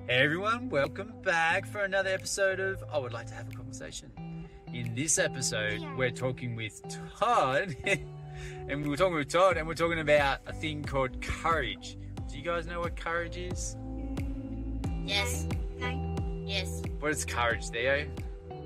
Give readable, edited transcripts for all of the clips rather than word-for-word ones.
Hey everyone, welcome back for another episode of I Would Like to Have a Conversation. In this episode, we're talking with Todd, and we're talking about a thing called courage. Do you guys know what courage is? Yes. No. Yes. What is courage, Theo?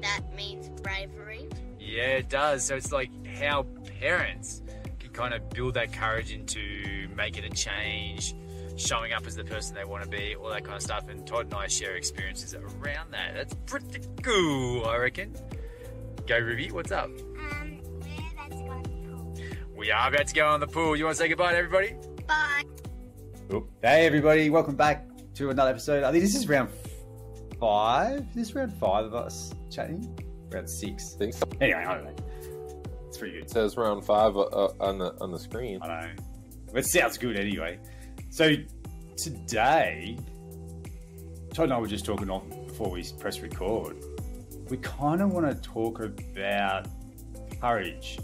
That means bravery. Yeah, it does. So it's like how parents can kind of build that courage into making a change, showing up as the person they want to be, all that kind of stuff. And Todd and I share experiences around that. That's pretty cool, I reckon. Go, Ruby, what's up? We're about to go to the pool. We are about to go on the pool. You want to say goodbye to everybody? Bye. Hey everybody, welcome back to another episode. I think this is round 5. Is this round 5 of us chatting? Round 6. I think so. Anyway, I don't know. It's pretty good. It says round 5 on the screen. I know. It sounds good anyway. So today, Todd and I were just talking off before we press record. We kind of want to talk about courage.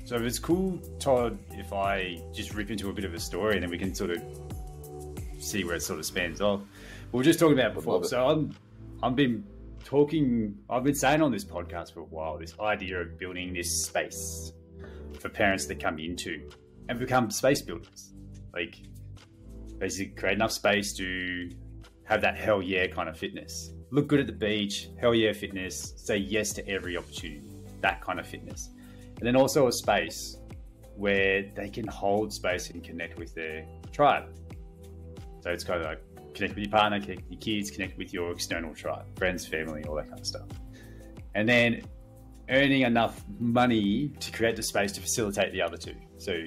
So if it's cool, Todd, if I just rip into a bit of a story and then we can sort of see where it sort of spans off. We were just talking about it before. So I've been saying on this podcast for a while, this idea of building this space for parents to come into and become space builders. Like, basically create enough space to have that hell yeah kind of fitness. Look good at the beach, hell yeah fitness, say yes to every opportunity, that kind of fitness. And then also a space where they can hold space and connect with their tribe. So it's kind of like connect with your partner, connect with your kids, connect with your external tribe, friends, family, all that kind of stuff. And then earning enough money to create the space to facilitate the other two. So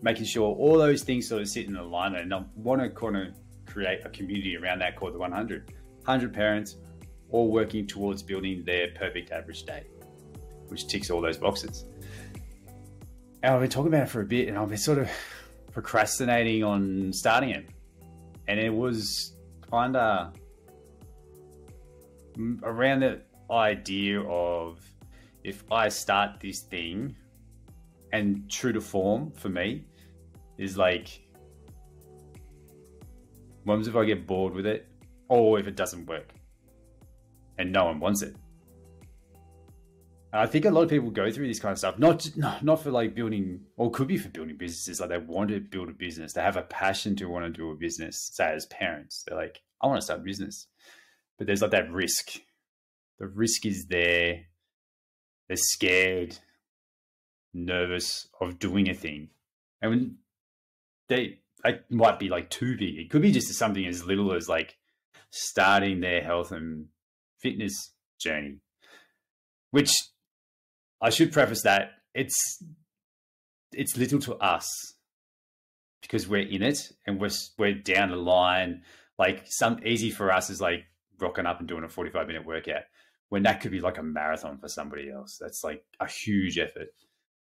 making sure all those things sort of sit in alignment. And I want to kind of create a community around that called the 100. 100 parents all working towards building their perfect average day, which ticks all those boxes. And I've been talking about it for a bit and I've been sort of procrastinating on starting it. And it was kind of around the idea of if I start this thing, and true to form for me is like, what if I get bored with it or if it doesn't work and no one wants it? And I think a lot of people go through this kind of stuff, not for like building, or could be for building businesses. Like they want to build a business. They have a passion to want to do a business. Say as parents, they're like, I want to start a business, but there's like that risk. The risk is there. They're scared, nervous of doing a thing. And when they might be like too big. It could be just something as little as like starting their health and fitness journey, which I should preface that it's little to us because we're in it and we're down the line. Like some easy for us is like rocking up and doing a 45-minute workout when that could be like a marathon for somebody else. That's like a huge effort.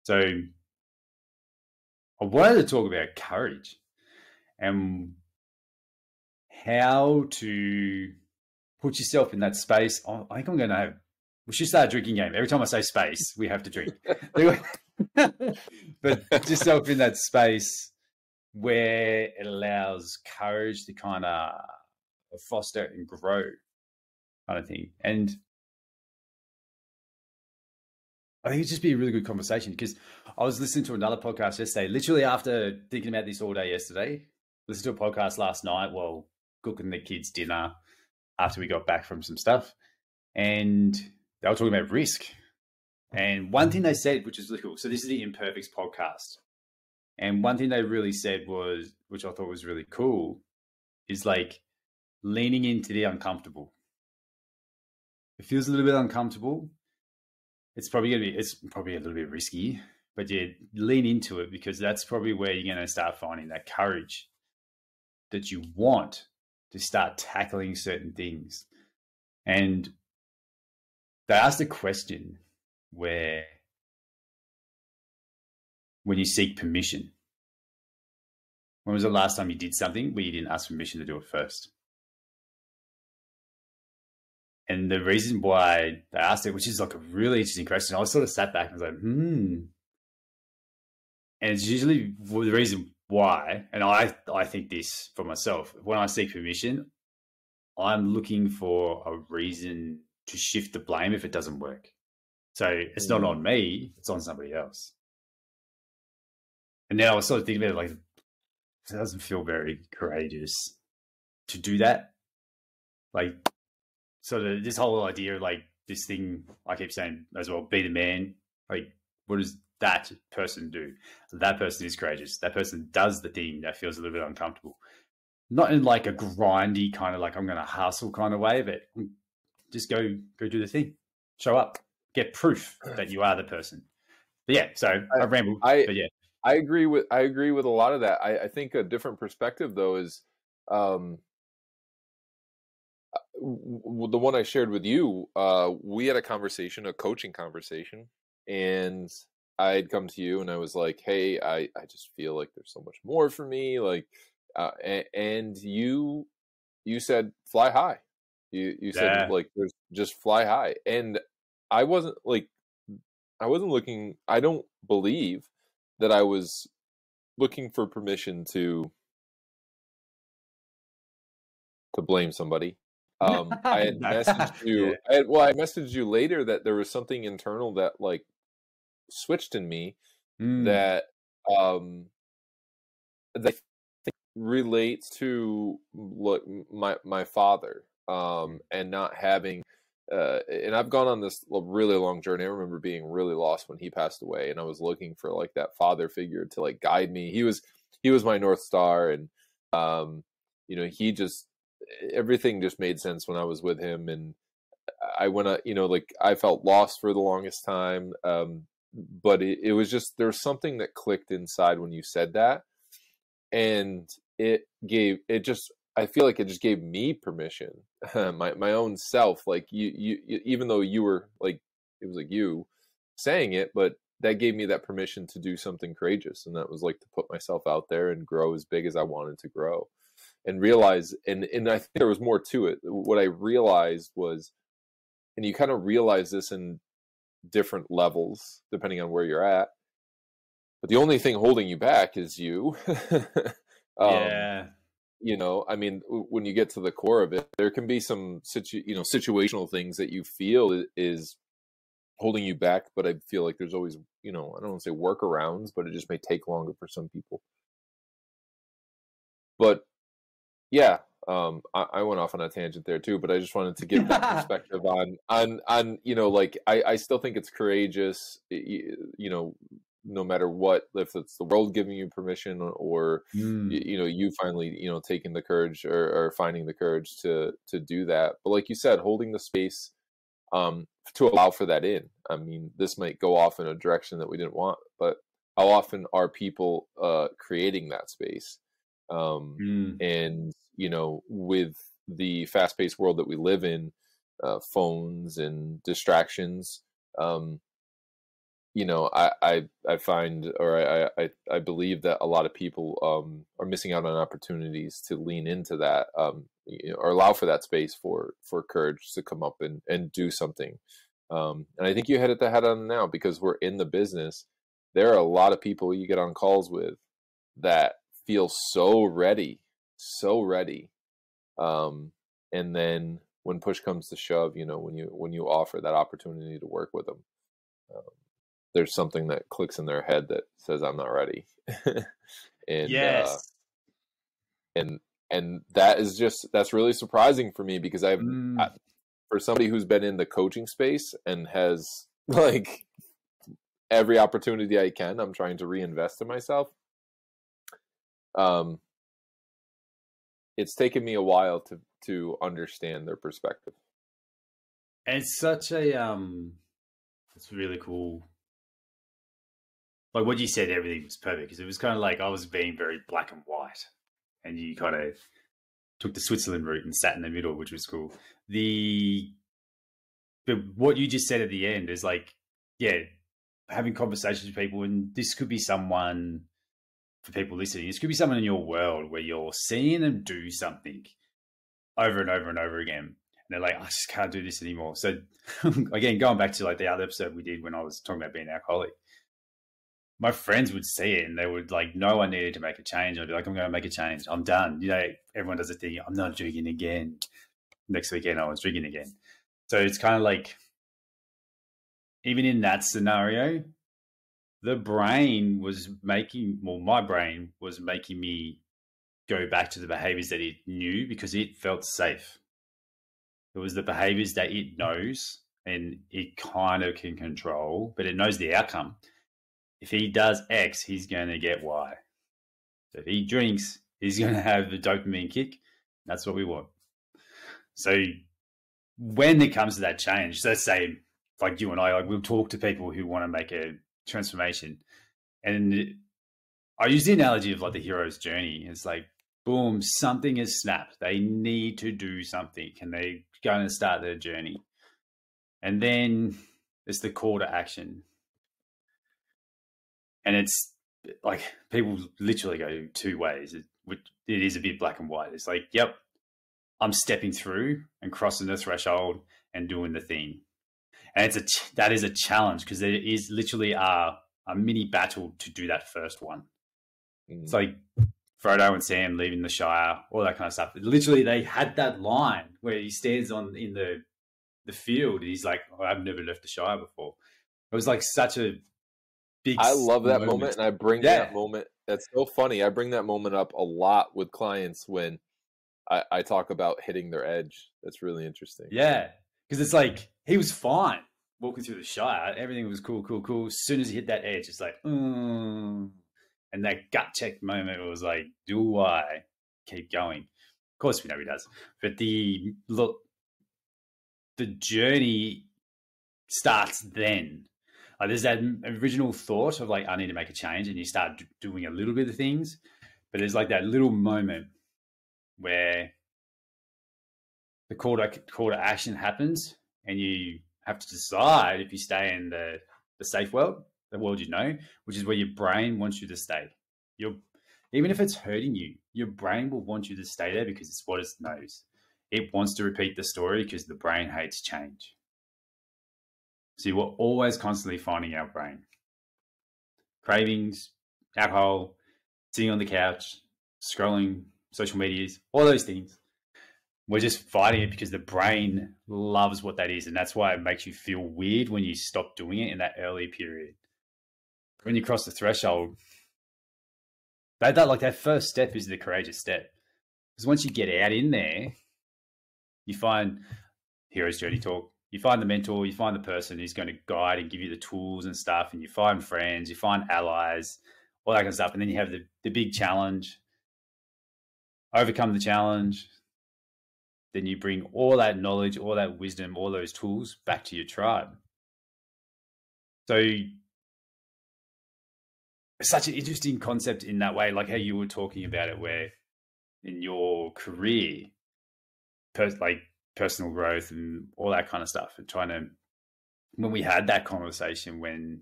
So I wanted to talk about courage and how to put yourself in that space. I think I'm going to we should start a drinking game. Every time I say space, we have to drink. But put yourself in that space where it allows courage to kind of foster and grow kind of thing. And I think it'd just be a really good conversation because I was listening to another podcast yesterday, literally after thinking about this all day yesterday. Listened to a podcast last night while cooking the kids dinner after we got back from some stuff. And they were talking about risk. And one thing they said, which is really cool. So this is the Imperfects podcast. And one thing they really said was, which I thought was really cool, is like leaning into the uncomfortable. It feels a little bit uncomfortable. It's probably a little bit risky, but yeah, lean into it because that's probably where you're going to start finding that courage that you want to start tackling certain things. And they asked a question where when you seek permission, when was the last time you did something where you didn't ask permission to do it first? And the reason why they asked it, which is like a really interesting question, I sort of sat back and was like, And it's usually the reason why, and I think this for myself, when I seek permission, I'm looking for a reason to shift the blame if it doesn't work. So it's not on me, it's on somebody else. And now I was sort of thinking about it, like, it doesn't feel very courageous to do that. Like, sort of this whole idea of like this thing I keep saying as well, be the man. Like, what does that person do? That person is courageous. That person does the thing that feels a little bit uncomfortable. Not in like a grindy kind of like I'm going to hustle kind of way, but just go do the thing. Show up. Get proof that you are the person. But yeah, so I rambled. But yeah. I agree with a lot of that. I think a different perspective though is the one I shared with you. We had a coaching conversation, and I had come to you and I was like, hey, I just feel like there's so much more for me. Like, and you said, fly high. You said like, there's just fly high. And I wasn't looking, I don't believe that I was looking for permission to blame somebody. I had messaged you. I messaged you later that there was something internal that like switched in me that that I think relates to my father and not having. And I've gone on this really long journey. I remember being really lost when he passed away, and I was looking for like that father figure to like guide me. He was my North Star, and he just, everything just made sense when I was with him. And I went, like I felt lost for the longest time, but it was just, there's something that clicked inside when you said that, and I feel like it just gave me permission, my own self. Like you, even though you were like, it was like you saying it, but that gave me that permission to do something courageous. And that was like to put myself out there and grow as big as I wanted to grow, and realize, and I think there was more to it. What I realized was, and you kind of realize this in different levels, depending on where you're at, but the only thing holding you back is you. Yeah. I mean, when you get to the core of it, there can be some situational things that you feel is holding you back, but I feel like there's always, I don't want to say workarounds, but it just may take longer for some people. But yeah, I went off on a tangent there too, but I just wanted to give that perspective on like I still think it's courageous, no matter what, if it's the world giving you permission or you finally taking the courage or finding the courage to do that. But like you said, holding the space to allow for that in. I mean, this might go off in a direction that we didn't want, but how often are people creating that space? And with the fast-paced world that we live in, phones and distractions, I find, or I believe that a lot of people are missing out on opportunities to lean into that, or allow for that space for courage to come up and do something. And I think you hit the head on now, because we're in the business. There are a lot of people you get on calls with that feel so ready. And then when push comes to shove, when you offer that opportunity to work with them, there's something that clicks in their head that says, I'm not ready. And, yes. And that's really surprising for me, because for somebody who's been in the coaching space and has like every opportunity I can, I'm trying to reinvest in myself. It's taken me a while to understand their perspective. And it's such a, it's really cool. Like what you said, everything was perfect, because it was kind of like I was being very black and white, and you kind of took the Switzerland route and sat in the middle, which was cool. But what you just said at the end is like, yeah, having conversations with people, and this could be someone, for people listening, this could be someone in your world where you're seeing them do something over and over and over again, and they're like, I just can't do this anymore. So again, going back to like the other episode we did when I was talking about being an alcoholic, my friends would see it and they would like know I needed to make a change. I'd be like, I'm going to make a change. I'm done. Everyone does a thing. I'm not drinking again. next weekend I was drinking again. So it's kind of like, even in that scenario, my brain was making me go back to the behaviors that it knew because it felt safe. It was the behaviors that it knows and it kind of can control, but it knows the outcome. If he does X, he's going to get Y. So if he drinks, he's going to have the dopamine kick. That's what we want. So when it comes to that change, so let's say like you and I, like we'll talk to people who want to make a transformation. And I use the analogy of like the hero's journey. It's like, boom, something has snapped. They need to do something and they're going to start their journey. And then it's the call to action. And it's like people literally go two ways. It is a bit black and white. It's like, yep, I'm stepping through and crossing the threshold and doing the thing. And that is a challenge because there is literally a mini battle to do that first one. It's like Frodo and Sam leaving the Shire, all that kind of stuff. Literally, they had that line where he stands in the field and he's like, oh, I've never left the Shire before. It was like such a big I love that moment, and I bring that moment. That's so funny. I bring that moment up a lot with clients when I talk about hitting their edge. That's really interesting. Yeah, because it's like he was fine walking through the Shire. Everything was cool. As soon as he hit that edge, it's like, and that gut check moment was like, do I keep going? Of course, we know he does. But the journey starts then. Like there's that original thought of like, I need to make a change, and you start doing a little bit of things. But there's like that little moment where the call to action happens, and you have to decide if you stay in the safe world, the world you know, which is where your brain wants you to stay. Even if it's hurting you, your brain will want you to stay there because it's what it knows. It wants to repeat the story because the brain hates change. So we're always constantly finding our brain. Cravings, alcohol, sitting on the couch, scrolling social medias, all those things. We're just fighting it because the brain loves what that is. And that's why it makes you feel weird when you stop doing it in that early period. When you cross the threshold, that first step is the courageous step. Because once you get out in there, you find hero's journey talk. You find the mentor, you find the person who's going to guide and give you the tools and stuff. And you find friends, you find allies, all that kind of stuff. And then you have the big challenge, overcome the challenge. Then you bring all that knowledge, all that wisdom, all those tools back to your tribe. So it's such an interesting concept in that way, like how you were talking about it, where in your career, personal growth and all that kind of stuff, and when we had that conversation, when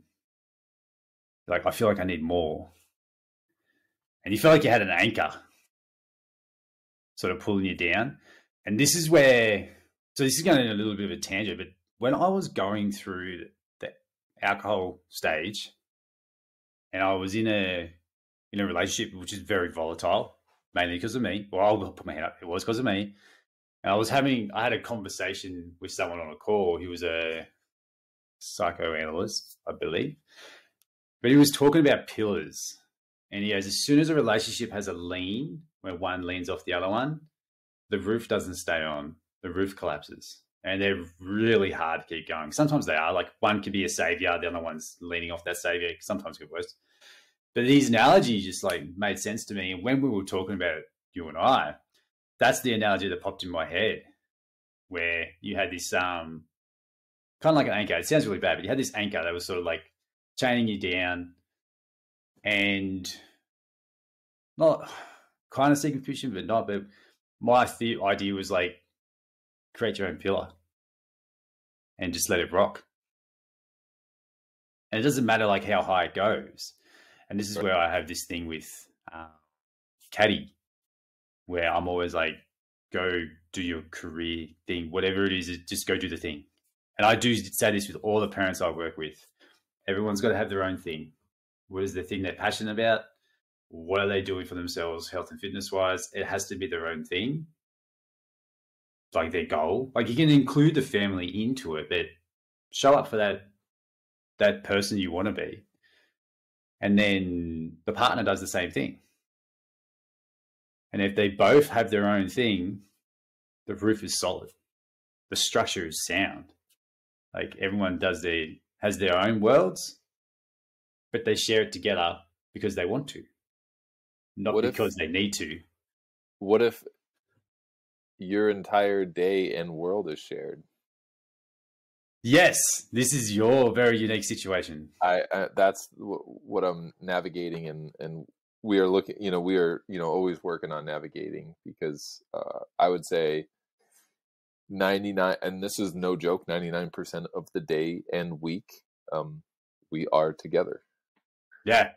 like, I feel like I need more. And you feel like you had an anchor sort of pulling you down. And this is where, so this is going in a little bit of a tangent, but when I was going through the alcohol stage and I was in a relationship, which is very volatile, mainly because of me. Well, I'll put my hand up. It was because of me. And I had a conversation with someone on a call. He was a psychoanalyst, I believe. But he was talking about pillars. And he goes, as soon as a relationship has a lean, where one leans off the other one, the roof doesn't stay on. The roof collapses. And they're really hard to keep going. Sometimes they are. Like one could be a savior, the other one's leaning off that savior. Sometimes it worse. But these analogies just like made sense to me. And when we were talking about it, you and I, that's the analogy that popped in my head, where you had this kind of like an anchor. It sounds really bad, but you had this anchor that was sort of like chaining you down and not kind of sinking fishing, but not. But my idea was like, create your own pillar and just let it rock. And it doesn't matter like how high it goes. And this is where I have this thing with Caddy, where I'm always like, go do your career thing, whatever it is, just go do the thing. And I do say this with all the parents I work with. Everyone's got to have their own thing. What is the thing they're passionate about? What are they doing for themselves, health and fitness wise? It has to be their own thing. like their goal. Like you can include the family into it, but show up for that person you want to be. And then the partner does the same thing. And if they both have their own thing, the roof is solid. The structure is sound. Like everyone has their own worlds, but they share it together because they want to, not because they need to. What if your entire day and world is shared? Yes, this is your very unique situation. That's what I'm navigating, and we are looking. We are always working on navigating, because I would say 99, and this is no joke, 99% of the day and week, we are together. Yeah,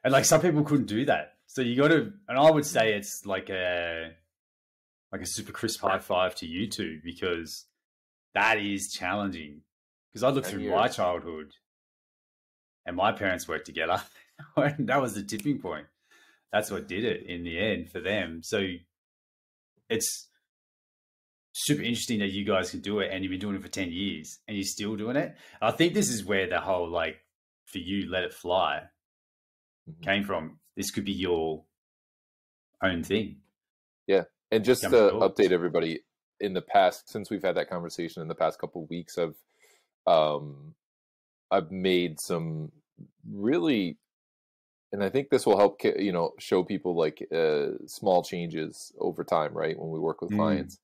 and like some people couldn't do that, so you got to. And I would say it's like a super crisp high five to you two, because that is challenging. Because I looked through my childhood, and my parents worked together. That was the tipping point. That's what did it in the end for them. So it's super interesting that you guys can do it, and you've been doing it for 10 years and you're still doing it. I think this is where the whole, like, for you, let it fly came from. This could be your own thing. Yeah. And just to update everybody, in the past, since we've had that conversation in the past couple of weeks, I've made some really, and I think this will help, show people like small changes over time, right? When we work with clients,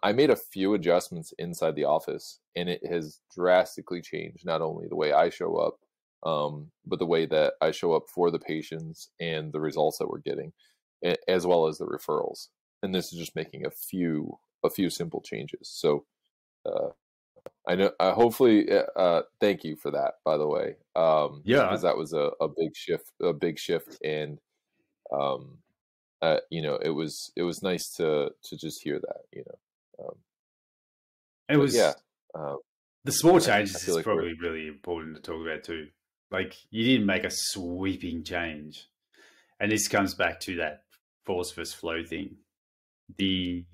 I made a few adjustments inside the office, and it has drastically changed not only the way I show up, but the way that I show up for the patients and the results that we're getting, as well as the referrals. And this is just making a few simple changes. So I know, hopefully, thank you for that, by the way. Because that was a big shift. And, it was nice to just hear that, it was, the small changes is like probably really important to talk about too. Like, you didn't make a sweeping change. And this comes back to that force versus flow thing. The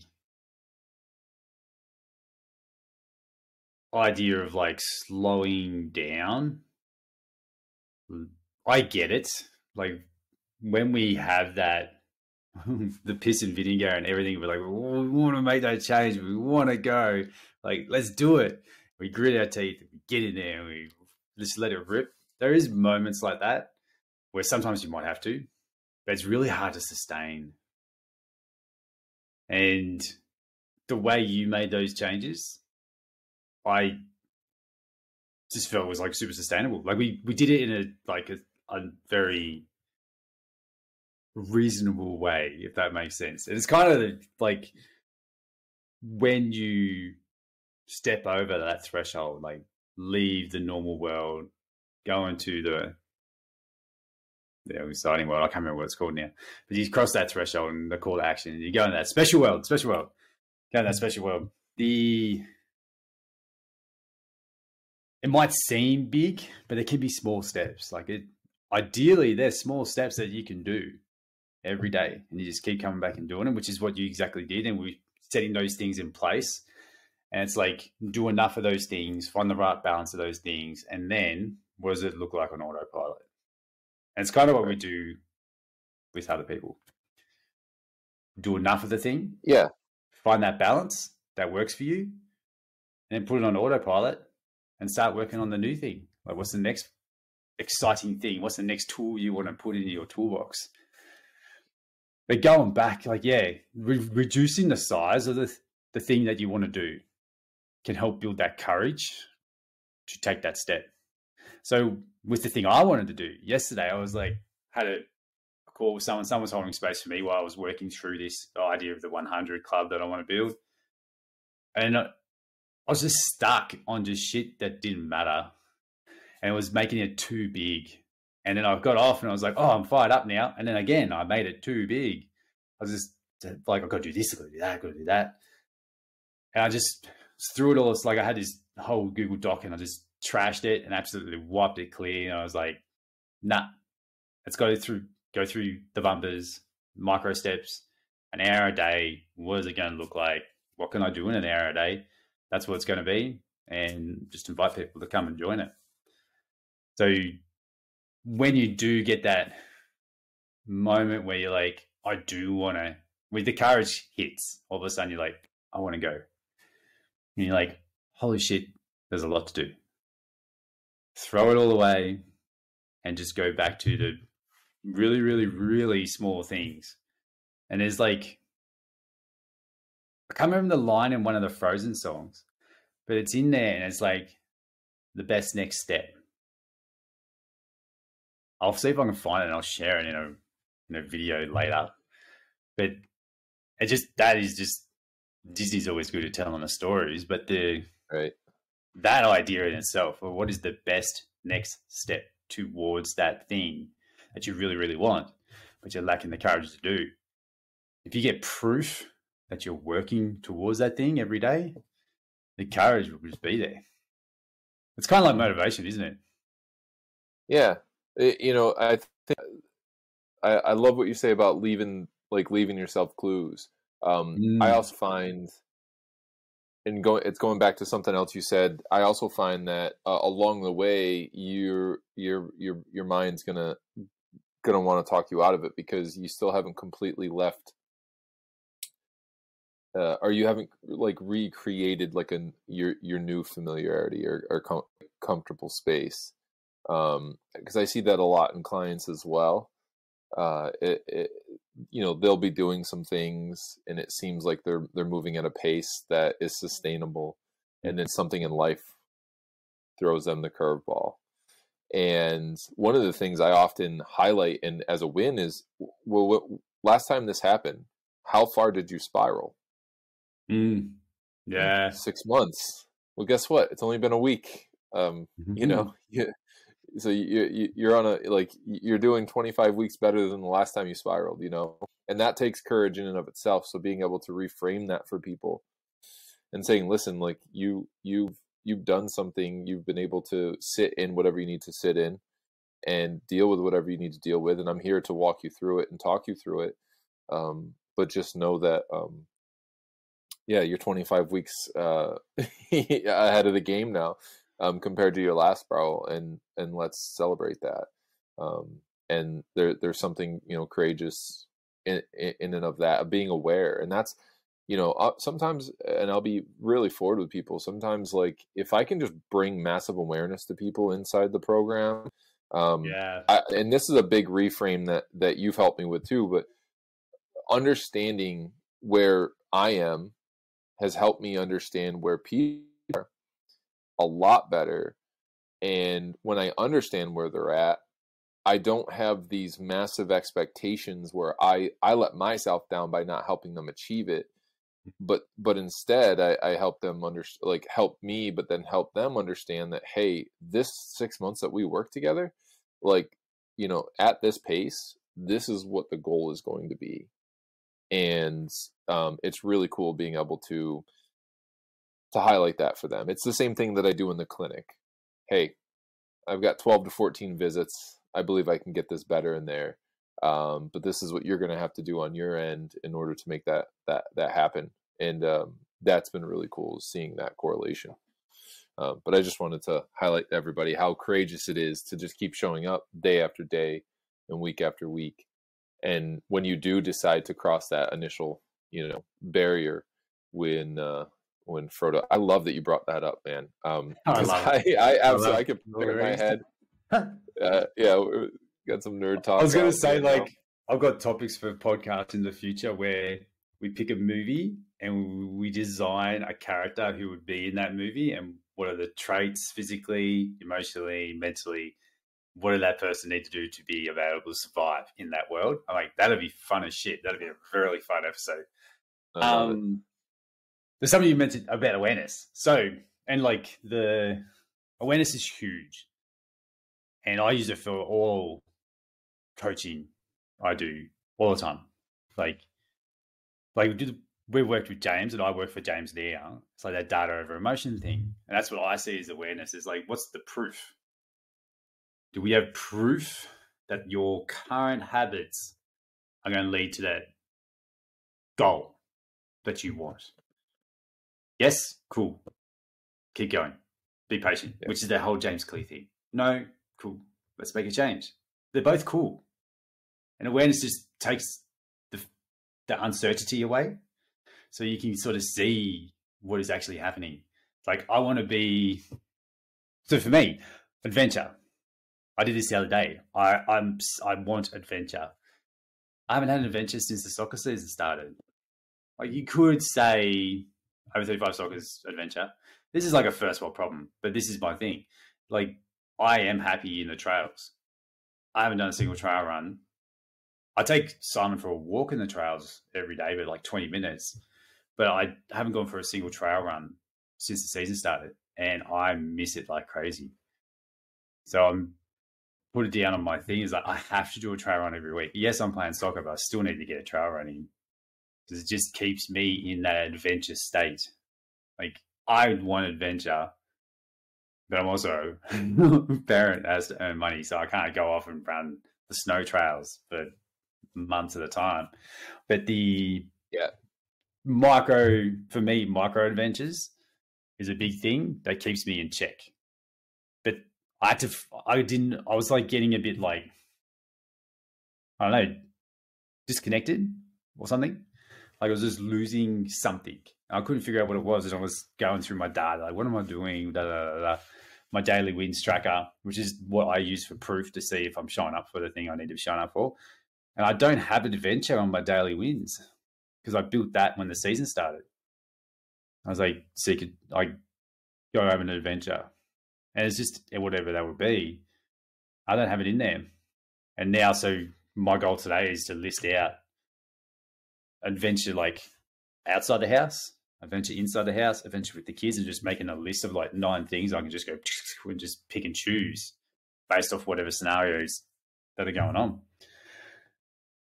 idea of like slowing down, I get it. Like when we have that, the piss and vinegar and everything, we're like, we want to make that change. We want to go, like, let's do it. We grit our teeth, we get in there, and we just let it rip. There is moments like that where sometimes you might have to, but it's really hard to sustain. And the way you made those changes, I just felt was like super sustainable. Like we did it in a very reasonable way, if that makes sense. And it's kind of like when you step over that threshold, like leave the normal world, go into the exciting world. I can't remember what it's called now, but you cross that threshold and the call to action, you go into that special world, go in that special world. It might seem big, but it can be small steps. Like ideally there's small steps that you can do every day, and you just keep coming back and doing them, which is what you exactly did. And we're setting those things in place, and it's like, do enough of those things, find the right balance of those things, and then what does it look like on autopilot? And it's kind of what we do with other people. Do enough of the thing, find that balance that works for you, and then put it on autopilot and start working on the new thing. Like, what's the next exciting thing? What's the next tool you want to put into your toolbox? But going back, like, reducing the size of the thing that you want to do can help build that courage to take that step. So with the thing I wanted to do yesterday, I was like, had a call with someone. Someone was holding space for me while I was working through this idea of the 100 club that I want to build. And I was just stuck on just shit that didn't matter, and it was making it too big. And then I got off and I was like, oh, I'm fired up now. And then again, I made it too big. I was just like, I've got to do this, I've got to do that, I've got to do that. And I just threw it all. It's like I had this whole Google Doc and I just trashed it and absolutely wiped it clear. And I was like, nah, let's go through the bumpers, micro steps, an hour a day. What is it going to look like? what can I do in an hour a day? That's what it's going to be. And just invite people to come and join it. So when you do get that moment where you're like, I do want to, with the courage hits, all of a sudden you're like, I want to go. And you're like, holy shit, there's a lot to do. Throw it all away and just go back to the really, really, really small things. And there's like, I can't remember the line in one of the Frozen songs, but it's in there and it's like the best next step. I'll see if I can find it and I'll share it in a video later. But it just, that is just, Disney's always good at telling the stories, but that idea in itself, or what is the best next step towards that thing that you really, really want, but you're lacking the courage to do. If you get proof that you're working towards that thing every day, the courage will just be there. It's kind of like motivation, isn't it? Yeah. I think I love what you say about leaving yourself clues. I also find, it's going back to something else you said. I also find that along the way, your mind's gonna want to talk you out of it because you still haven't completely left, or you haven't like recreated like your new familiarity or comfortable space. Because I see that a lot in clients as well. They'll be doing some things and it seems like they're moving at a pace that is sustainable, and then something in life throws them the curveball. And one of the things I often highlight and as a win is, well, last time this happened, how far did you spiral? Yeah. 6 months. Well, guess what? It's only been a week. So you're on you're doing 25 weeks better than the last time you spiraled, and that takes courage in and of itself. So being able to reframe that for people and saying, listen, like you've done something, you've been able to sit in whatever you need to sit in and deal with whatever you need to deal with. And I'm here to walk you through it and talk you through it. But just know that, you're 25 weeks ahead of the game now. Compared to your last spiral, and let's celebrate that. And there's something courageous in and of that, of being aware, and that's sometimes, and I'll be really forward with people. Sometimes, like if I can just bring massive awareness to people inside the program, and this is a big reframe that you've helped me with too. But understanding where I am has helped me understand where people are a lot better. And when I understand where they're at, I don't have these massive expectations where I let myself down by not helping them achieve it. But instead I help them help me, but then help them understand that, hey, this 6 months that we work together, at this pace, this is what the goal is going to be. And it's really cool being able to highlight that for them. It's the same thing that I do in the clinic. Hey, I've got 12 to 14 visits. I believe I can get this better in there. But this is what you're going to have to do on your end in order to make that happen. And that's been really cool, seeing that correlation. But I just wanted to highlight to everybody how courageous it is to just keep showing up day after day and week after week. And when you do decide to cross that initial, barrier, when Frodo, I love that you brought that up, man. I absolutely, I could put it in my head. We got some nerd talk. I was going to say, I've got topics for podcasts in the future where we pick a movie and we design a character who would be in that movie, and what are the traits physically, emotionally, mentally, what did that person need to do to be available to survive in that world? I'm like, that'd be fun as shit. That'd be a really fun episode. There's something you mentioned about awareness. So, and the awareness is huge. And I use it for all coaching I do all the time. We worked with James, and I work for James now. It's like that data over emotion thing. And that's what I see as awareness, is like, what's the proof? Do we have proof that your current habits are going to lead to that goal that you want? Yes, cool. Keep going. Be patient, which is the whole James Clear thing. No, cool. Let's make a change. They're both cool. And awareness just takes the uncertainty away. So you can sort of see what is actually happening. Like, I want to be... So for me, adventure. I did this the other day. I want adventure. I haven't had an adventure since the soccer season started. Like, you could say over 35 soccer's adventure. This is like a first world problem, but this is my thing. Like, I am happy in the trails. I haven't done a single trail run. I take Simon for a walk in the trails every day, but like 20 minutes. But I haven't gone for a single trail run since the season started, and I miss it like crazy. So I'm put it down on my thing is like, I have to do a trail run every week. Yes, I'm playing soccer, but I still need to get a trail running because it just keeps me in that adventure state. Like, I want adventure, but I'm also a parent that has to earn money, so I can't go off and run the snow trails for months at a time. But the micro adventures is a big thing that keeps me in check. But I was like getting a bit like, I don't know, disconnected or something. Like, I was just losing something. I couldn't figure out what it was as I was going through my data. Like, what am I doing? My daily wins tracker, which is what I use for proof to see if I'm showing up for the thing I need to be showing up for. And I don't have an adventure on my daily wins because I built that when the season started. I was like, I go have an adventure. And it's just whatever that would be. I don't have it in there. And now, so my goal today is to list out adventure like outside the house, adventure inside the house, adventure with the kids, and just making a list of like 9 things I can just go and just pick and choose based off whatever scenarios that are going on.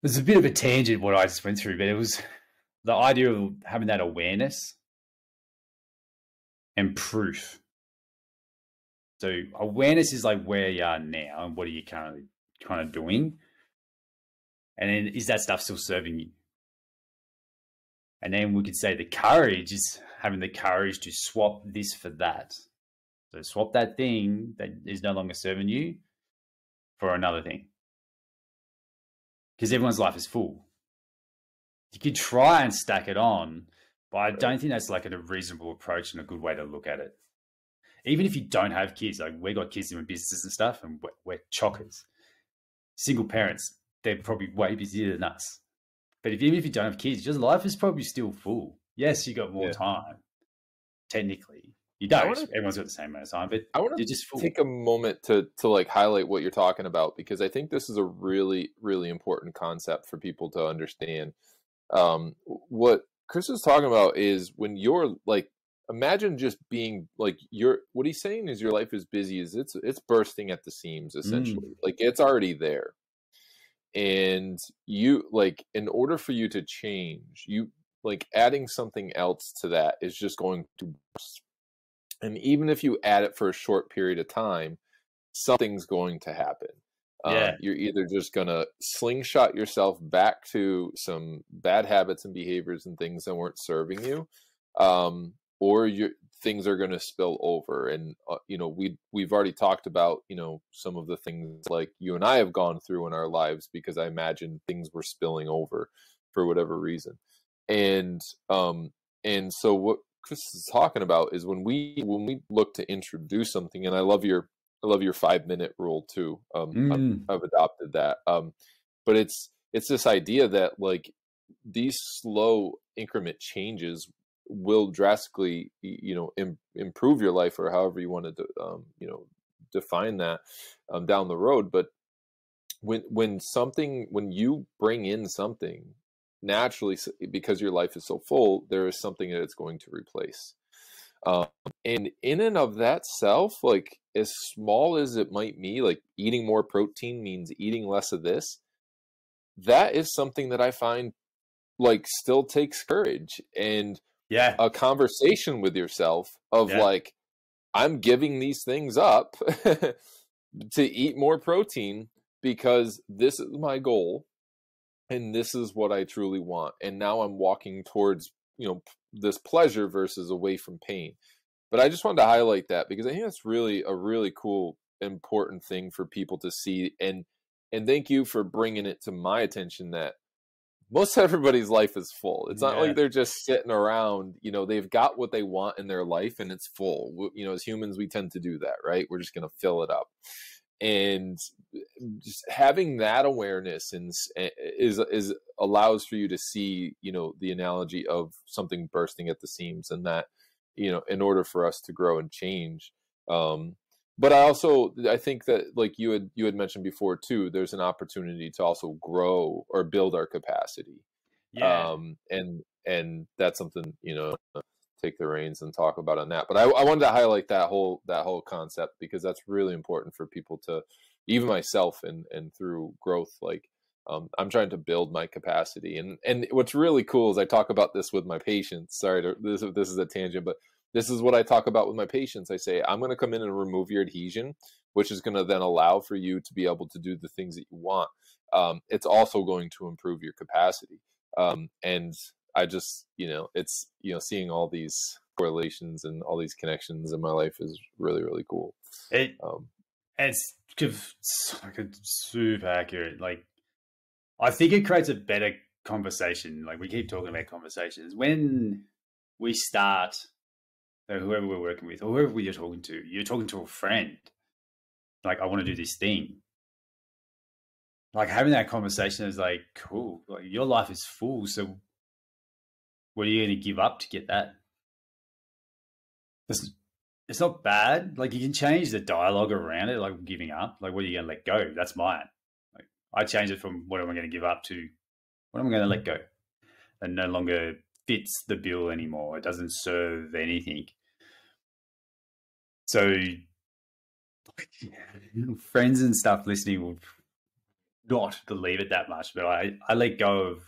There's a bit of a tangent what I just went through, but it was the idea of having that awareness and proof. So awareness is like where you are now and what are you currently kind of doing? And then is that stuff still serving you? And then we could say the courage is having the courage to swap this for that. So swap that thing that is no longer serving you for another thing. Because everyone's life is full. You could try and stack it on, but I don't think that's like a reasonable approach and a good way to look at it. Even if you don't have kids, like we got kids doing businesses and stuff, and we're chockers. Single parents, they're probably way busier than us. But even if you don't have kids, your life is probably still full. Yes, you got more time. Technically, you don't. Everyone's got the same amount of time, but I want to just take a moment to like highlight what you're talking about, because I think this is a really, really important concept for people to understand. What Chris is talking about is when you're like, imagine just being like what he's saying is your life is busy, is it's bursting at the seams essentially. Like it's already there. And you like, in order for you to change, you like adding something else to that is just going to burst. And even if you add it for a short period of time, something's going to happen. You're either just going to slingshot yourself back to some bad habits and behaviors and things that weren't serving you, or things are going to spill over. And we've already talked about some of the things like you and I have gone through in our lives, because I imagine things were spilling over for whatever reason. And so what Chris is talking about is when we look to introduce something, and I love your 5-minute rule too. I've adopted that. But it's this idea that like these slow increment changes will drastically, improve your life, or however you want to, define that down the road. But when you bring in something naturally, because your life is so full, there is something that it's going to replace. And in and of that self, like as small as it might be, like eating more protein means eating less of this. That is something that I find like still takes courage and a conversation with yourself of like, I'm giving these things up to eat more protein because this is my goal and this is what I truly want. And now I'm walking towards this pleasure versus away from pain. But I just wanted to highlight that because I think that's really a really cool, important thing for people to see. And thank you for bringing it to my attention that most everybody's life is full. It's not like they're just sitting around, they've got what they want in their life and it's full. As humans, we tend to do that, right? We're just going to fill it up. And just having that awareness is allows for you to see, the analogy of something bursting at the seams, and that, in order for us to grow and change. But I think that, like you had mentioned before too, there's an opportunity to also grow or build our capacity. Yeah. And that's something, take the reins and talk about on that. But I wanted to highlight that whole concept because that's really important for people to, even myself, and through growth, like I'm trying to build my capacity. And what's really cool is I talk about this with my patients. Sorry, this is a tangent, but this is what I talk about with my patients. I say, I'm going to come in and remove your adhesion, which is going to then allow for you to be able to do the things that you want. It's also going to improve your capacity. And I just, it's, seeing all these correlations and all these connections in my life is really, really cool. It's super accurate. Like, I think it creates a better conversation. Like, we keep talking about conversations. When we start, whoever we're working with or whoever you're talking to a friend, like, I want to do this thing. Like, having that conversation is like, cool. Like, your life is full. So what are you going to give up to get that? It's not bad. Like, you can change the dialogue around it, like giving up. Like, what are you going to let go? That's mine. Like, I change it from what am I going to give up to what am I going to let go? That no longer fits the bill anymore. It doesn't serve anything. So friends and stuff listening will not believe it that much, but I let go of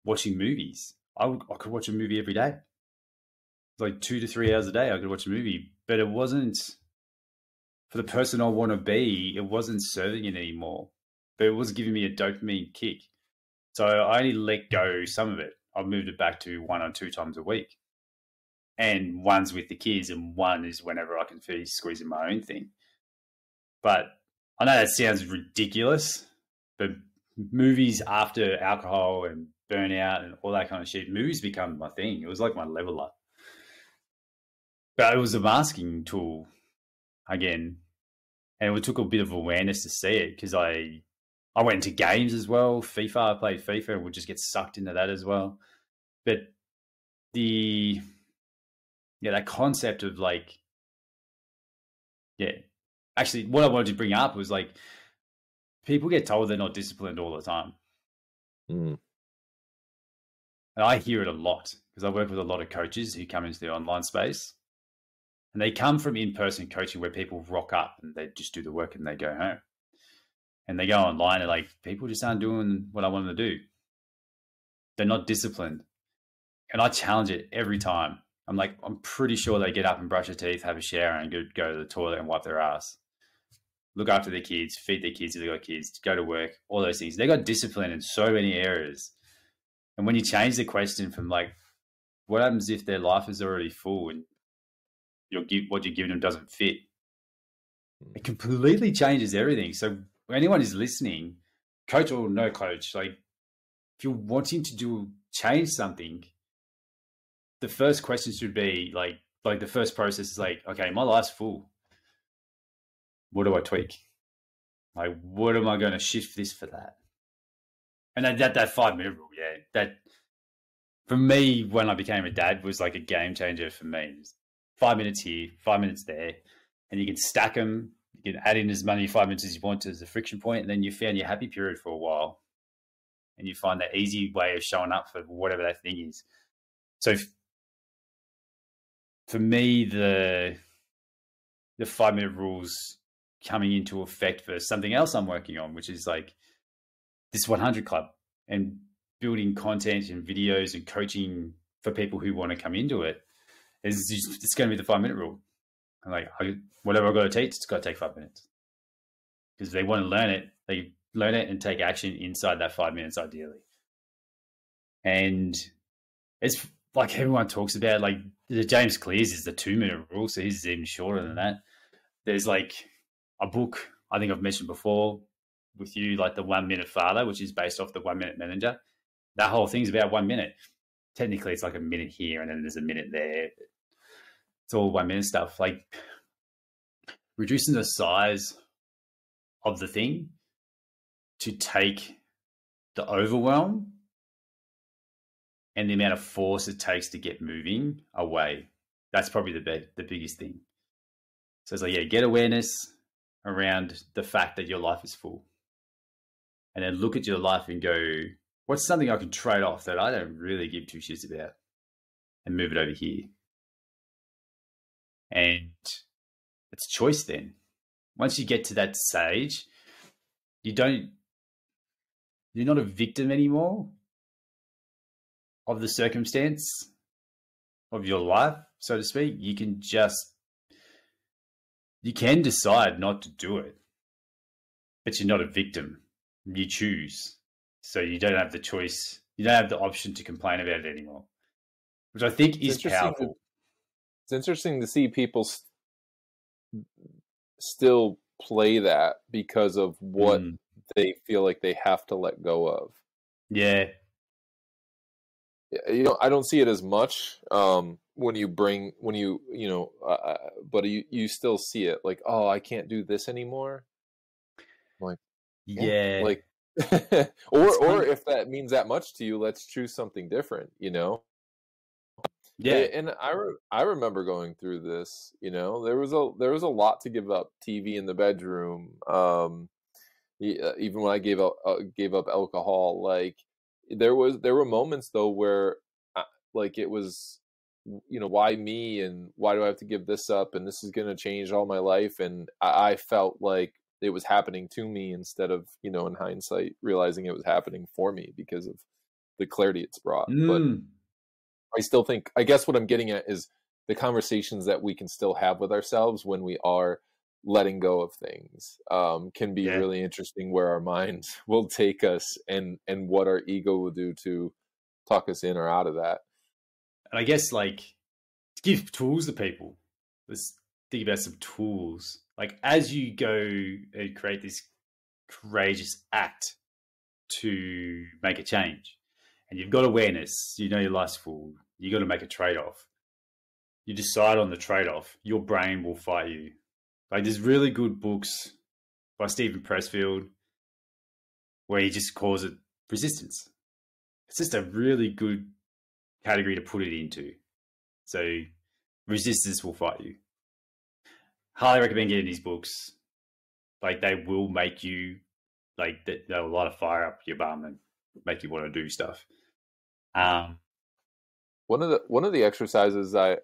watching movies. I could watch a movie every day. Like 2 to 3 hours a day, I could watch a movie, but it wasn't for the person I want to be. It wasn't serving it anymore, but it was giving me a dopamine kick. So I only let go some of it. I moved it back to 1 or 2 times a week, and one's with the kids, and one is whenever I can squeeze in my own thing. But I know that sounds ridiculous, but movies after alcohol and burnout and all that kind of shit, movies become my thing. It was like my level up. But it was a masking tool again. And it took a bit of awareness to see it because I went into games as well. FIFA, I played FIFA and would just get sucked into that as well. But that concept of like, actually what I wanted to bring up was like, people get told they're not disciplined all the time. Mm. And I hear it a lot because I work with a lot of coaches who come into the online space, and they come from in-person coaching where people rock up and they just do the work and they go home. And they go online and like, people just aren't doing what I want them to do. They're not disciplined. And I challenge it every time. I'm like, I'm pretty sure they get up and brush their teeth, have a shower, and go to the toilet and wipe their ass. Look after their kids, feed their kids if they've got kids, go to work, all those things. They got discipline in so many areas. And when you change the question from like, what happens if their life is already full and what you're giving them doesn't fit? It completely changes everything. So anyone who's listening, coach or no coach, like if you're wanting to change something, the first question should be like the first process is like, okay, my life's full. What do I tweak? Like, what am I going to shift this for that? And that 5-minute rule, that for me, when I became a dad, was like a game changer for me. 5 minutes here, 5 minutes there, and you can stack them. You can add in as many 5 minutes as you want as a friction point, and then you found your happy period for a while, and you find that easy way of showing up for whatever that thing is. So for me, the 5-minute rules coming into effect for something else I'm working on, which is like this 100 Club and building content and videos and coaching for people who want to come into it. It's going to be the 5-minute rule. I'm like, whatever I've got to teach, it's got to take 5 minutes. Because if they want to learn it, they learn it and take action inside that 5 minutes, ideally. And it's like everyone talks about, like the James Clear's is the 2-minute rule, so his is even shorter than that. There's like a book I think I've mentioned before with you, like the 1 Minute Father, which is based off the 1 Minute Manager. That whole thing's about 1 minute. Technically, it's like a minute here and then there's a minute there. It's all 1 minute stuff. Like reducing the size of the thing to take the overwhelm and the amount of force it takes to get moving away. That's probably the biggest thing. So it's like, yeah, get awareness around the fact that your life is full. And then look at your life and go, what's something I can trade off that I don't really give two shits about, and move it over here. And it's choice then. Once you get to that stage, you're not a victim anymore of the circumstance of your life, so to speak. You can decide not to do it, but you're not a victim. You choose. So you don't have the choice. You don't have the option to complain about it anymore, which I think is powerful. It's interesting to see people still play that because of what they feel like they have to let go of. Yeah. You know, I don't see it as much but you still see it like, oh, I can't do this anymore. Like, yeah. Like, or if that means that much to you, let's choose something different, you know? Yeah. And I remember going through this, you know, there was a lot to give up. TV in the bedroom. Even when I gave up alcohol, like there were moments though where like it was, you know, why me, and why do I have to give this up, and this is going to change all my life. And I felt like it was happening to me instead of, you know, in hindsight realizing it was happening for me because of the clarity it's brought. But I still think, I guess what I'm getting at is the conversations that we can still have with ourselves when we are letting go of things can be really interesting, where our minds will take us and what our ego will do to talk us in or out of that. And I guess, like, to give tools to people, let's think about some tools. Like, as you go and create this courageous act to make a change, and you've got awareness, you know your life's full, you got to make a trade-off. You decide on the trade-off, your brain will fight you. Like, there's really good books by Stephen Pressfield where he just calls it resistance. It's just a really good category to put it into. So resistance will fight you. Highly recommend getting these books. Like, they will make you, like, they'll light a fire up your bum and make you want to do stuff. One of the exercises I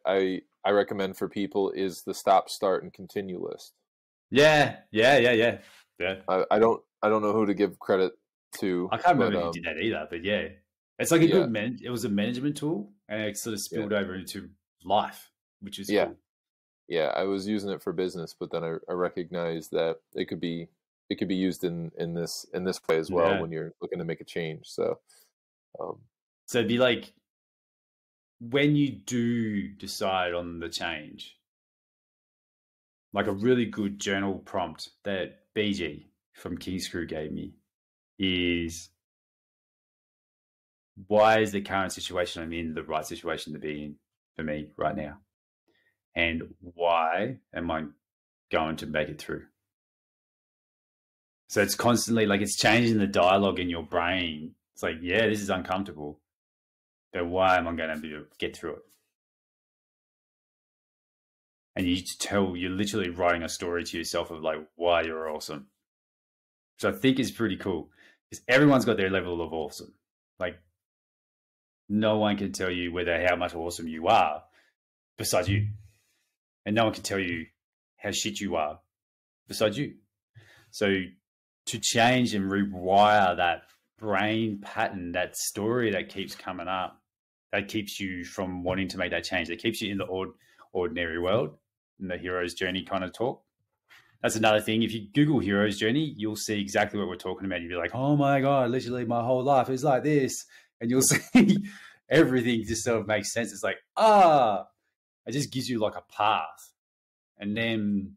recommend for people is the stop, start, and continue list. Yeah. I don't know who to give credit to. I can't remember who did that either, but yeah. It's like a good it was a management tool, and it sort of spilled over into life, which is cool. Yeah, I was using it for business, but then I recognized that it could be used in this way as well when you're looking to make a change. So it'd be like, when you do decide on the change, like a really good journal prompt that BG from King's Crew gave me is, why is the current situation I'm in the right situation to be in for me right now? And why am I going to make it through? So it's constantly like, it's changing the dialogue in your brain. It's like, yeah, this is uncomfortable, but why am I going to be able to get through it? And you're literally writing a story to yourself of like why you're awesome. Which I think is pretty cool, because everyone's got their level of awesome. Like, no one can tell you how much awesome you are besides you. And no one can tell you how shit you are besides you. So to change and rewire that brain pattern, that story that keeps coming up, that keeps you from wanting to make that change, that keeps you in the ordinary world, in the hero's journey kind of talk. That's another thing. If you Google hero's journey, you'll see exactly what we're talking about. You'll be like, oh my God, literally my whole life is like this. And you'll see everything just sort of makes sense. It's like, it just gives you like a path. And then,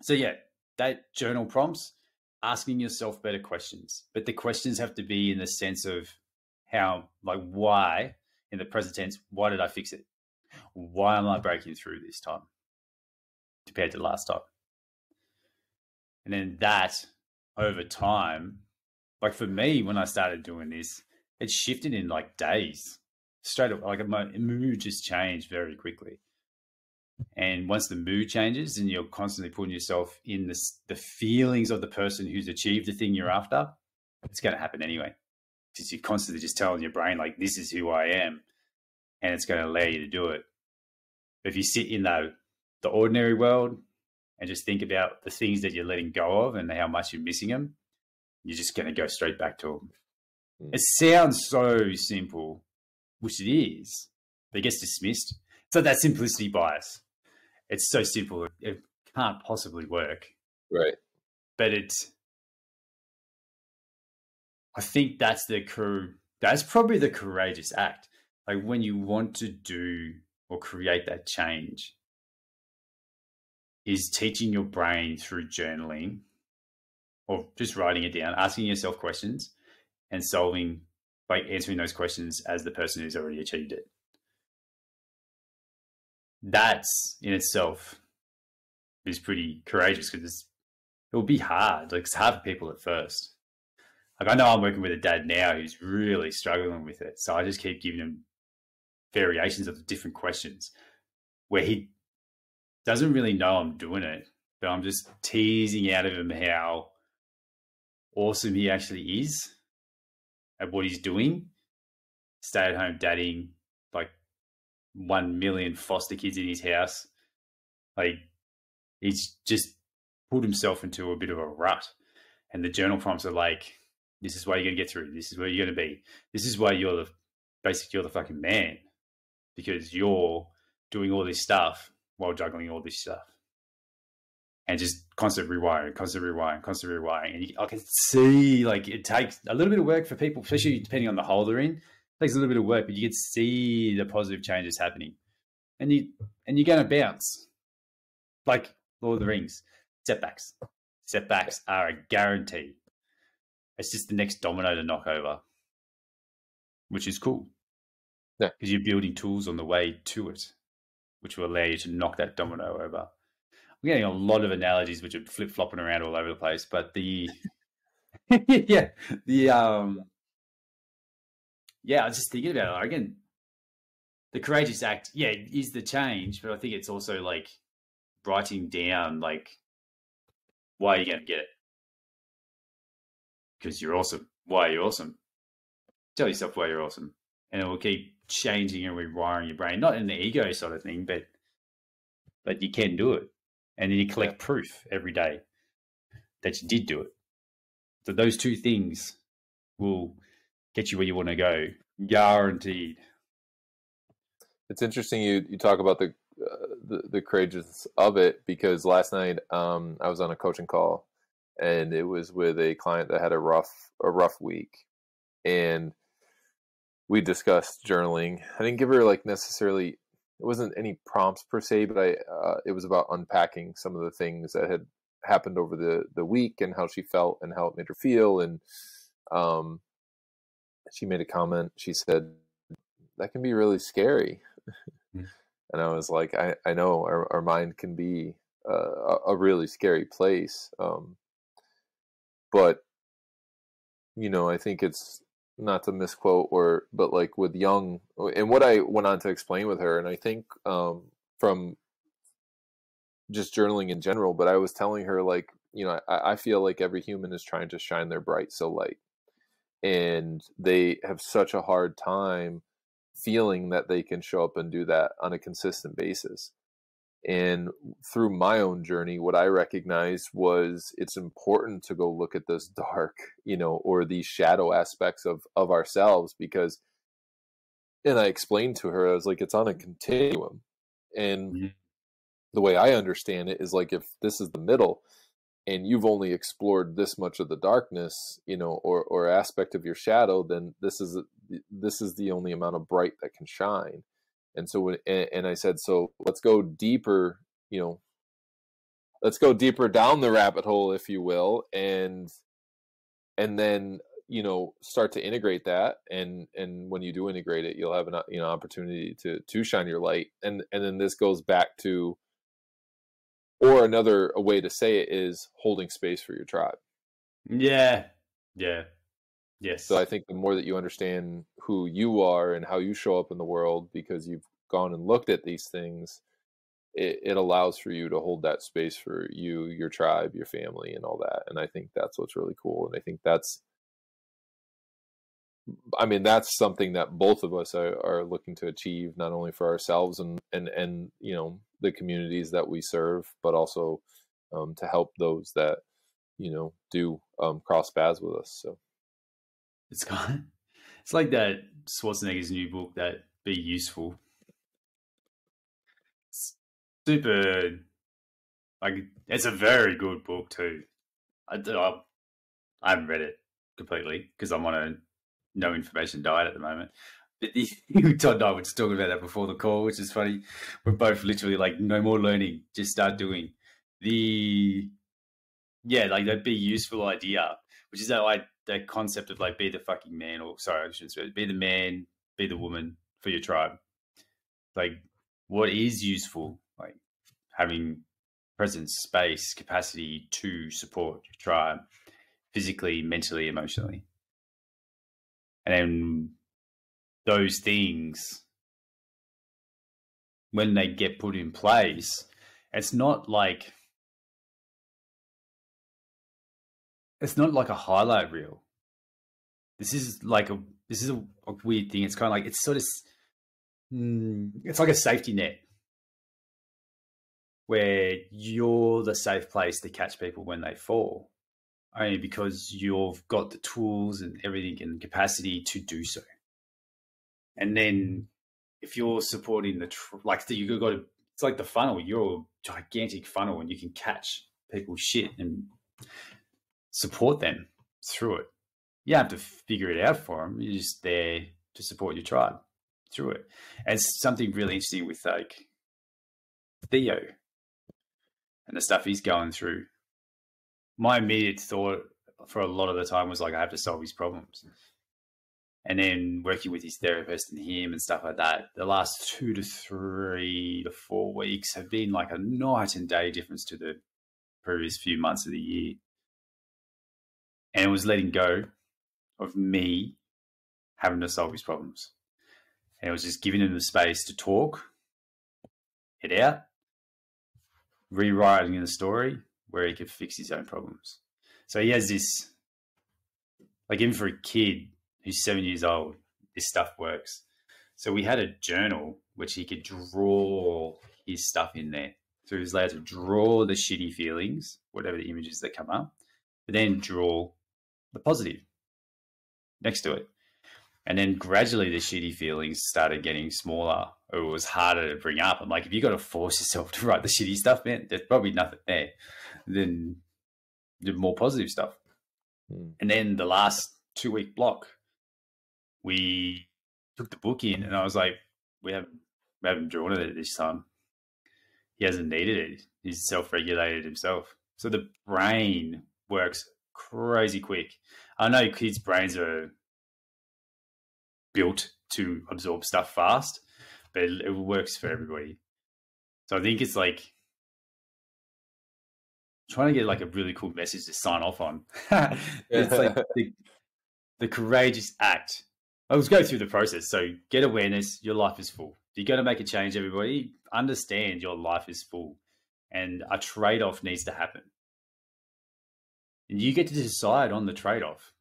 so yeah, that journal prompts, asking yourself better questions. But the questions have to be in the sense of how, like, why, in the present tense, why did I fix it? Why am I breaking through this time compared to last time? And then that, over time, like for me, when I started doing this, it shifted in like days. Straight up, like my mood just changed very quickly. And once the mood changes and you're constantly putting yourself in the feelings of the person who's achieved the thing you're after, it's going to happen anyway. Because you're constantly just telling your brain, like, this is who I am. And it's going to allow you to do it. But if you sit in the ordinary world and just think about the things that you're letting go of and how much you're missing them, you're just going to go straight back to them. It sounds so simple, which it is, but it gets dismissed. So that simplicity bias, it's so simple, it can't possibly work. Right. But I think that's probably the courageous act. Like when you want to do or create that change, is teaching your brain through journaling or just writing it down, asking yourself questions and answering those questions as the person who's already achieved it. That's in itself is pretty courageous because it will be hard. Like it's hard for people at first. Like I know I'm working with a dad now who's really struggling with it. So I just keep giving him variations of different questions where he doesn't really know I'm doing it, but I'm just teasing out of him how awesome he actually is at what he's doing. Stay-at-home dadding, like 1 million foster kids in his house. Like he's just put himself into a bit of a rut. And the journal prompts are like, this is why you're going to get through. This is where you're going to be. This is why you're the fucking man, because you're doing all this stuff while juggling all this stuff. And just constant rewiring. And I can see, like, it takes a little bit of work for people, especially depending on the hole they're in. It takes a little bit of work, but you can see the positive changes happening. And you're going to bounce. Like Lord of the Rings. Setbacks. Setbacks are a guarantee. It's just the next domino to knock over, which is cool. Yeah. Because you're building tools on the way to it, which will allow you to knock that domino over. I'm getting a lot of analogies which are flip-flopping around all over the place, but I was just thinking about it. Again, the courageous act, is the change, but I think it's also like writing down, like, why are you going to get it? Because you're awesome. Why are you awesome? Tell yourself why you're awesome. And it will keep changing and rewiring your brain, not in the ego sort of thing, but you can do it. And then you collect proof every day that you did do it. So those two things will get you where you want to go, guaranteed. It's interesting you talk about the courageous of it, because last night I was on a coaching call, and it was with a client that had a rough week, and we discussed journaling. I didn't give her like necessarily, it wasn't any prompts per se, but it was about unpacking some of the things that had happened over the week and how she felt and how it made her feel. And she made a comment. She said, that can be really scary. And I was like, I know our mind can be a really scary place. But, I think it's, not to misquote but like with young, and what I went on to explain with her, and I think from just journaling in general, but I was telling her, like, I feel like every human is trying to shine their bright so light, and they have such a hard time feeling that they can show up and do that on a consistent basis. And through my own journey, what I recognized was it's important to go look at this dark, or these shadow aspects of ourselves, because, and I explained to her, I was like, it's on a continuum. And the way I understand it is like, if this is the middle and you've only explored this much of the darkness, or aspect of your shadow, then this is this is the only amount of bright that can shine. And so, and I said, so let's go deeper, let's go deeper down the rabbit hole, if you will, and then start to integrate that, and when you do integrate it, you'll have an opportunity to shine your light, and then this goes back to, or a way to say it is holding space for your tribe. Yes. So I think the more that you understand who you are and how you show up in the world, because you've gone and looked at these things, it allows for you to hold that space for you, your tribe, your family, and all that. And I think that's what's really cool. And I think that's something that both of us are looking to achieve, not only for ourselves and the communities that we serve, but also to help those that do cross paths with us. So it's like that Schwarzenegger's new book, that Be Useful. Super, like, it's a very good book too. I haven't read it completely because I'm on a no information diet at the moment. But Todd and I were just talking about that before the call, which is funny. We're both literally like, no more learning, just start doing. Like that Be Useful idea, which is that concept of like, be the fucking man, or sorry, I shouldn't say, be the man, be the woman for your tribe. Like, what is useful? Like having presence, space, capacity to support your tribe physically, mentally, emotionally. And then those things, when they get put in place, it's not like a highlight reel. This is a weird thing. It's kind of like, it's sort of, it's like a safety net where you're the safe place to catch people when they fall, only because you've got the tools and everything and capacity to do so. And then if you're supporting it's like the funnel, you're a gigantic funnel, and you can catch people's shit and support them through it. You don't have to figure it out for them. You're just there to support your tribe through it. And it's something really interesting with like Theo and the stuff he's going through. My immediate thought for a lot of the time was like, I have to solve his problems. And then working with his therapist and him and stuff like that, the last 2 to 3 to 4 weeks have been like a night and day difference to the previous few months of the year. And it was letting go of me having to solve his problems. And it was just giving him the space to talk it out, rewriting the story where he could fix his own problems. So he has this, like, even for a kid who's 7 years old, this stuff works. So we had a journal which he could draw his stuff in there. So he was allowed to draw the shitty feelings, whatever the images that come up, but then draw the positive next to it. And then gradually the shitty feelings started getting smaller, or it was harder to bring up. I'm like, if you got to force yourself to write the shitty stuff, man, there's probably nothing there. Then the more positive stuff. And then the last 2-week block, we took the book in, and I was like, we haven't drawn it this time. He hasn't needed it. He's self-regulated himself. So the brain works crazy quick. I know kids' brains are built to absorb stuff fast, but it works for everybody. So I think it's like trying to get like a really cool message to sign off on. It's like the courageous act. Let's go through the process. So get awareness, your life is full. You're going to make a change, everybody. Understand your life is full, and a trade-off needs to happen. And you get to decide on the trade-off,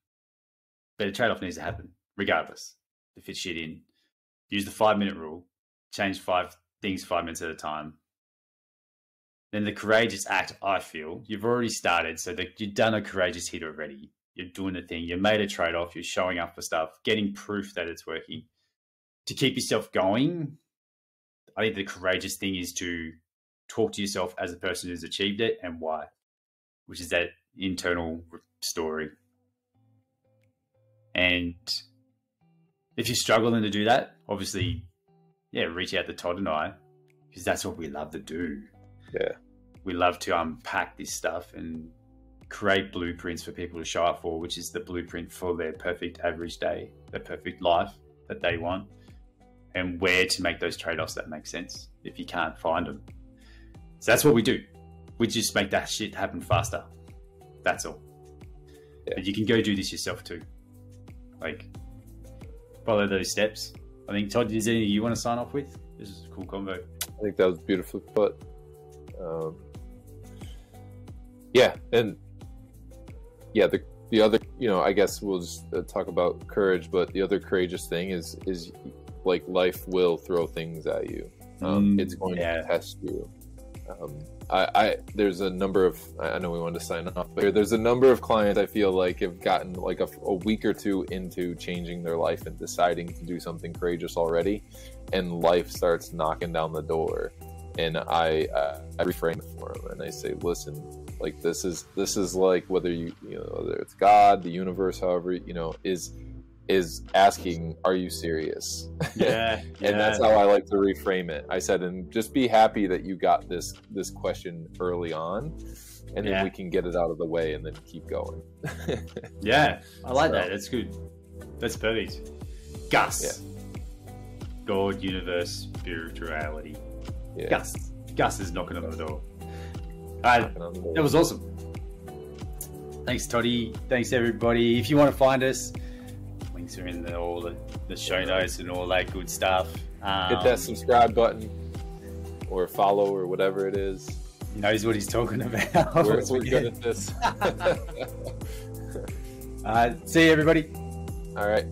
but a trade-off needs to happen regardless. To fit shit in, use the 5-minute rule, change 5 things 5 minutes at a time. Then the courageous act, I feel, you've already started, so that you've done a courageous hit already. You're doing the thing, you made a trade-off, you're showing up for stuff, getting proof that it's working. To keep yourself going, I think the courageous thing is to talk to yourself as a person who's achieved it and why, which is that internal story. And if you're struggling to do that, obviously, yeah, reach out to Todd and I, because that's what we love to do. Yeah. We love to unpack this stuff and create blueprints for people to show up for, which is the blueprint for their perfect average day, their perfect life that they want, and where to make those trade-offs that make sense if you can't find them. So that's what we do. We just make that shit happen faster. That's all. Yeah. But you can go do this yourself too. Like, follow those steps. I think, Todd, is there anything you want to sign off with? This is a cool convo. I think that was beautifully put. Yeah, and yeah, the other, you know, I guess we'll just talk about courage, but the other courageous thing is like life will throw things at you. It's going to test you. There's a number of, I know we wanted to sign off, but there's a number of clients I feel like have gotten like a week or two into changing their life and deciding to do something courageous already, and life starts knocking down the door, and I reframe it for them and I say, listen, like this is like whether whether it's God, the universe, however, is asking, are you serious? Yeah. And that's how I like to reframe it. I said, and just be happy that you got this question early on, and then we can get it out of the way and then keep going. Yeah, I like that. That's good. That's perfect. Gus. Yeah. God, universe, spirituality. Yeah. Gus is knocking on the door. That was awesome. Thanks, Toddy. Thanks, everybody. If you want to find us, links are in all the show notes and all that good stuff. Hit that subscribe button or follow or whatever it is. He knows what he's talking about. We're good at this. See you, everybody. All right.